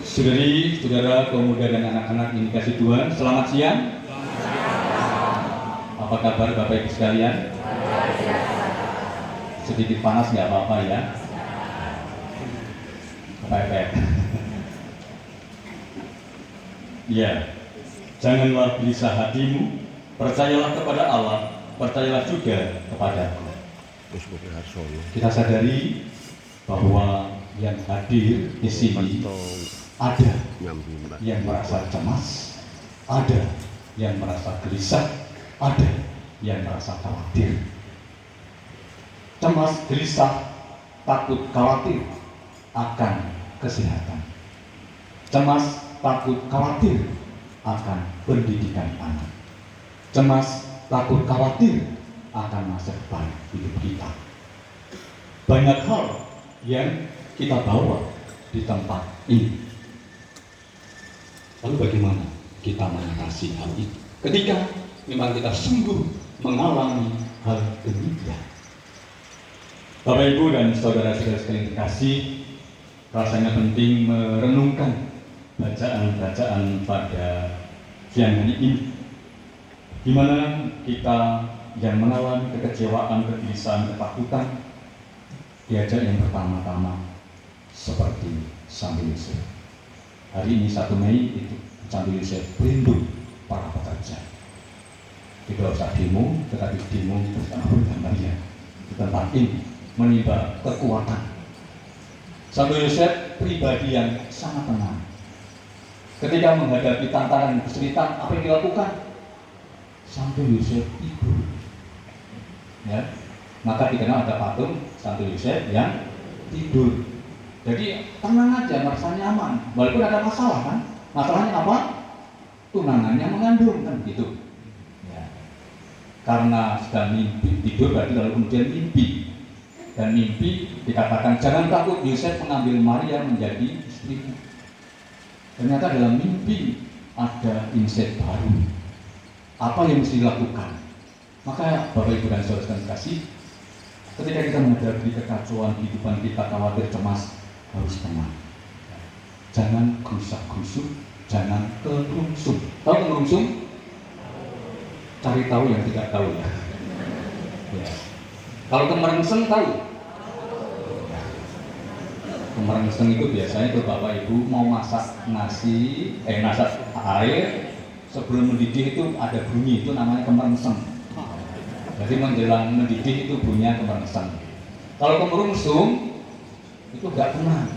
Saudari, saudara, kaum muda dan anak-anak yang dikasih Tuhan, selamat siang. Apa kabar Bapak Ibu sekalian? Sedikit panas nggak apa-apa ya? Kepepet. Ya, janganlah gelisah hatimu, percayalah kepada Allah, percayalah juga kepadaku. Kita sadari bahwa yang hadir di sini ada yang merasa cemas, ada yang merasa gelisah, ada yang merasa khawatir. Cemas, gelisah, takut, khawatir akan kesehatan. Cemas, takut, khawatir akan pendidikan anak. Cemas, takut, khawatir akan masa depan hidup kita. Banyak hal yang kita bawa di tempat ini. Lalu bagaimana kita mengatasi hal itu ketika memang kita sungguh mengalami hal demikian? Bapak Ibu dan saudara-saudara sekalian terkasih, rasanya penting merenungkan bacaan-bacaan pada siang hari ini, di mana kita yang mengalami kekecewaan, kegelisahan, ketakutan, diajak yang pertama-tama seperti Santo Yosef. Hari ini 1 Mei itu Santo Yosef pelindung para pekerja. Tidak usah demo, tetapi demo bersama Bunda Maria di tempat ini menimba kekuatan. Santo Yosef pribadi yang sangat tenang. Ketika menghadapi tantangan kesulitan, apa yang dilakukan? Santo Yosef tidur. Ya, maka dikenal ada patung Santo Yosef yang tidur. Jadi tenang aja, merasa nyaman, walaupun ada masalah kan. Masalahnya apa? Tunangannya mengandung kan gitu. Ya. Karena sedang mimpi, tidur berarti lalu kemudian mimpi. Dan mimpi dikatakan jangan takut, Yosef mengambil Maria menjadi istrinya. Ternyata dalam mimpi ada insight baru. Apa yang mesti dilakukan? Maka Bapak Ibu dan Saudara kasih, ketika kita menghadapi kekacauan kehidupan kita, khawatir, cemas, harus tenang. Jangan gerusak-gerusuk, jangan kerungsung. Tahu kerungsung? Cari tahu yang tidak tahu ya. Ya. Kalau kemerengseng tahu? Kemerengseng itu biasanya tuh Bapak Ibu mau masak nasi, masak air, sebelum mendidih itu ada bunyi, itu namanya kemerengseng. Jadi menjelang mendidih itu bunyinya kemerengseng. Kalau kemerungsung itu nggak tenang,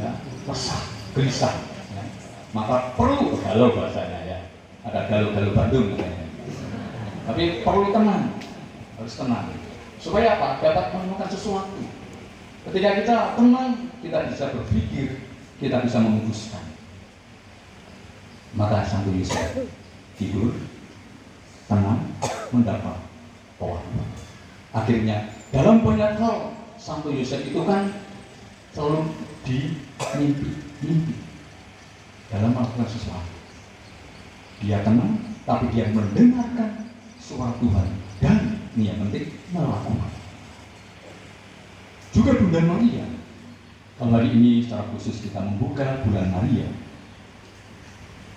ya, resah, gelisah. Ya. Maka perlu galau bahasanya ya. Ada galau-galau Bandung ya. Tapi perlu tenang, harus tenang. Supaya apa? Dapat menemukan sesuatu. Ketika kita tenang, kita bisa berpikir, kita bisa memutuskan. Maka Santo Yosef tidur, tenang, mendapat pewahyuan. Akhirnya dalam banyak hal Santo Yosef itu kan selalu di mimpi dalam melakukan sesuatu. Dia tenang, tapi dia mendengarkan suara Tuhan dan ini yang penting melakukan. Juga Bunda Maria. Kalau hari ini secara khusus kita membuka bulan Maria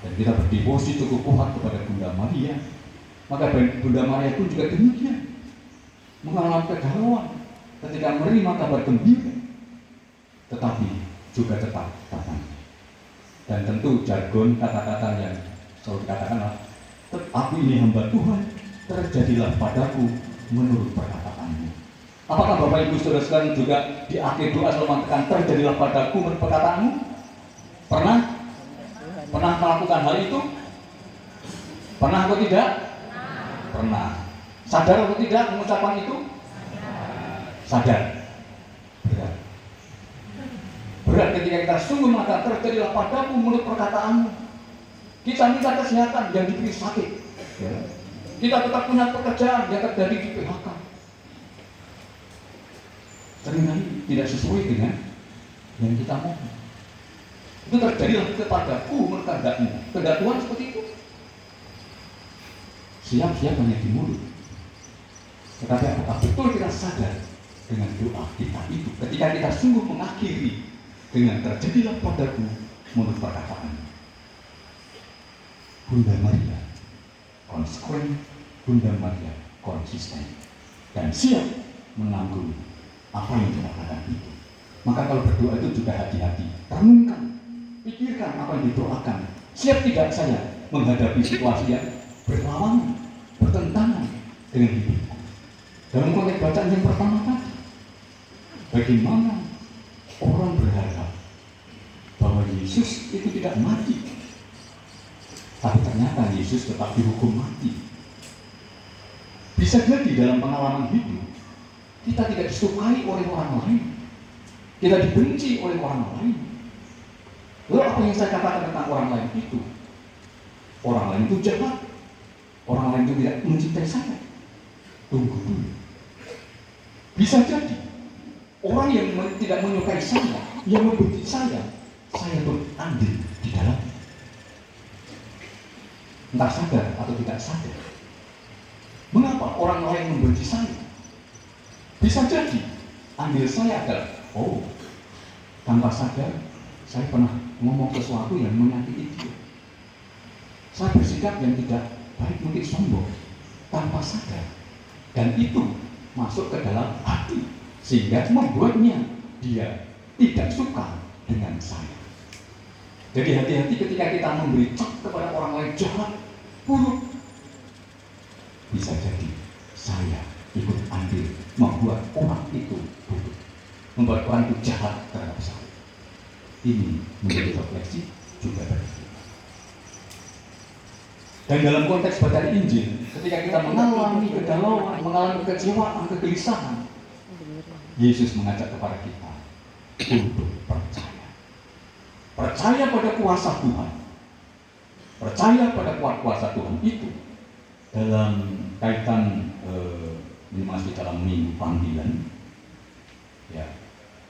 dan kita berdevosi cukup kuat kepada Bunda Maria, maka Bunda Maria pun juga demikian, mengalami kegalauan ketika menerima kabar gembira, tetapi juga tetap tenang. Dan tentu jargon kata-kata yang selalu dikatakan, aku ini hamba Tuhan, terjadilah padaku menurut perkataanmu. Apakah Bapak Ibu Saudara sekalian juga di akhir doa selalu mengatakan terjadilah padaku menurut perkataanmu? Pernah? Pernah melakukan hal itu? Pernah atau tidak? Pernah. Sadar atau tidak mengucapkan itu? Sadar. Berat. Berat ketika kita sungguh mengatakan terjadilah padaku menurut perkataanmu. Kita minta kesehatan, yang diberi sakit. Ya. Kita tetap punya pekerjaan, yang terjadi di PHK. Seringkali tidak sesuai dengan yang kita mau. Itu terjadilah kepadaku menurut kehendakmu. Kehendak Tuhan seperti itu. Siap-siap hanya di mulut. Tetapi apakah betul kita sadar dengan doa kita itu? Ketika kita sungguh mengakhiri dengan terjadilah padaku menurut perkataan. Bunda Maria konsekuen, Bunda Maria konsisten, dan siap menanggung apa yang dikatakan itu. Maka kalau berdoa itu juga hati-hati, renungkan, pikirkan apa yang didoakan. Siap tidak saya menghadapi situasi yang berlawanan, bertentangan dengan hidupku. Dalam konteks bacaan yang pertama tadi, bagaimana orang berharap bahwa Yesus itu tidak mati, tapi ternyata Yesus tetap dihukum mati. Bisa jadi dalam pengalaman hidup kita tidak disukai oleh orang lain, kita dibenci oleh orang lain. Lalu apa yang saya katakan tentang orang lain itu? Orang lain itu jahat, orang lain itu tidak mencintai saya. Tunggu dulu. Bisa jadi orang yang tidak menyukai saya, yang membenci saya pun andil di dalam. Entah sadar atau tidak sadar. Mengapa orang lain membenci saya? Bisa jadi andil saya adalah, tanpa sadar saya pernah ngomong sesuatu yang menyakiti dia. Saya bersikap yang tidak baik, mungkin sombong, tanpa sadar. Dan itu masuk ke dalam hati, sehingga membuatnya dia tidak suka dengan saya. Jadi hati-hati ketika kita memberi cap kepada orang lain jahat, buruk. Bisa jadi saya ikut andil membuat orang itu buruk, membuat orang itu jahat terhadap saya. Ini menjadi refleksi juga bagi kita. Dan dalam konteks bacaan Injil, ketika kita mengalami kegalauan, mengalami kekecewaan, kegelisahan, Yesus mengajak kepada kita untuk percaya. Percaya pada kuasa Tuhan. Percaya pada kuasa Tuhan itu dalam kaitan ini masih dalam minggu panggilan. Ya,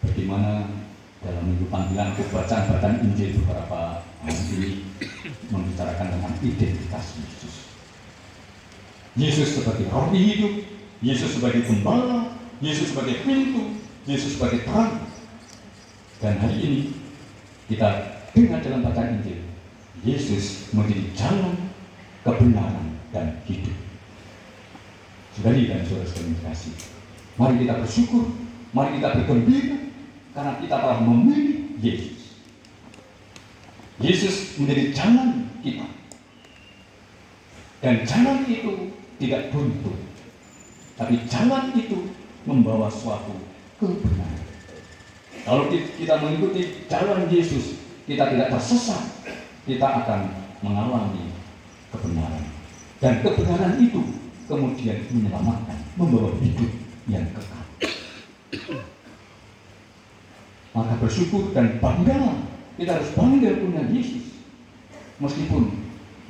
bagaimana dalam minggu panggilan aku bacaan Injil beberapa hari ini membicarakan tentang identitas Yesus. Yesus sebagai roti hidup, Yesus sebagai gembala, Yesus sebagai pintu, Yesus sebagai terang. Dan hari ini kita dengar dalam bacaan Injil, Yesus menjadi jalan, kebenaran, dan hidup. Saudari dan saudara sekalian kasih, mari kita bersyukur, mari kita bergembira, karena kita telah memilih Yesus. Yesus menjadi jalan kita. Dan jalan itu tidak buntu, tapi jalan itu membawa suatu kebenaran. Kalau kita mengikuti jalan Yesus, kita tidak tersesat, kita akan mengalami kebenaran. Dan kebenaran itu kemudian menyelamatkan, membawa hidup yang kekal. Maka bersyukur dan bangga, kita harus bangga punya Yesus. Meskipun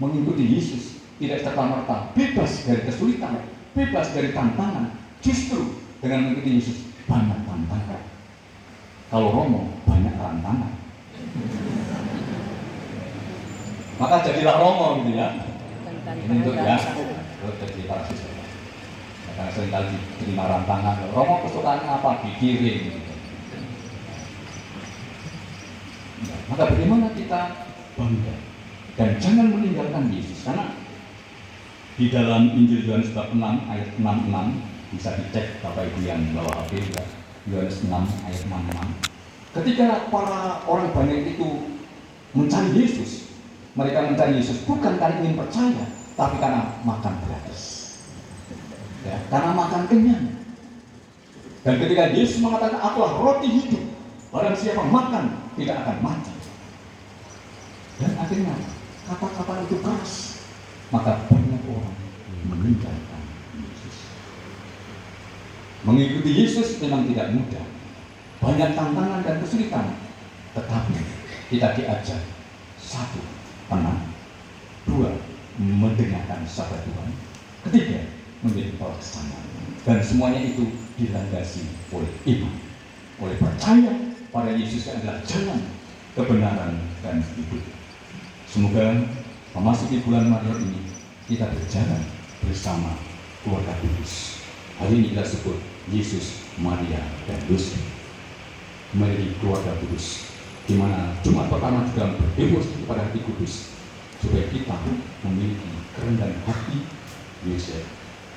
mengikuti Yesus tidak serta-merta bebas dari kesulitan, bebas dari tantangan. Justru dengan mengikuti Yesus banyak tantangan. Kalau Romo banyak tantangan. Maka jadilah Romo gitu ya. Ini untuk ya, jadi para siswa. Karena seringkali diterima rantangan. Romo kesukaan apa? Pikirin. Gitu. Maka bagaimana kita bangga dan jangan meninggalkan Yesus, karena di dalam Injil Yohanes bab 6 ayat 66 bisa dicek Bapak Ibu yang bawa HP ya, Yohanes 6 ayat 66. Ketika para orang banyak itu mencari Yesus, mereka mencari Yesus bukan karena ingin percaya, tapi karena makan gratis, ya, karena makan kenyang. Dan ketika Yesus mengatakan akulah roti hidup, barang siapa makan tidak akan mati. Dan akhirnya kata-kata itu keras, maka banyak orang meninggalkan Yesus. Mengikuti Yesus memang tidak mudah, banyak tantangan dan kesulitan, tetapi kita diajar satu, tenang, dua, mendengarkan sabda Tuhan, ketiga, menjadi pelaksana. Dan semuanya itu dilandasi oleh iman, oleh percaya pada Yesus adalah jalan, kebenaran, dan hidup. Semoga memasuki bulan Maret ini kita berjalan bersama keluarga kudus. Hari ini kita sebut Yesus, Maria, dan Yusuf menjadi keluarga kudus di mana Jumat pertama juga berdevosi kepada hati kudus, supaya kita memiliki kerendahan hati Yosef,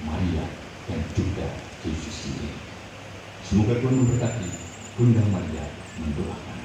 Maria, dan juga Yesus sendiri. Semoga Tuhan memberkati. Bunda Maria mendoakan.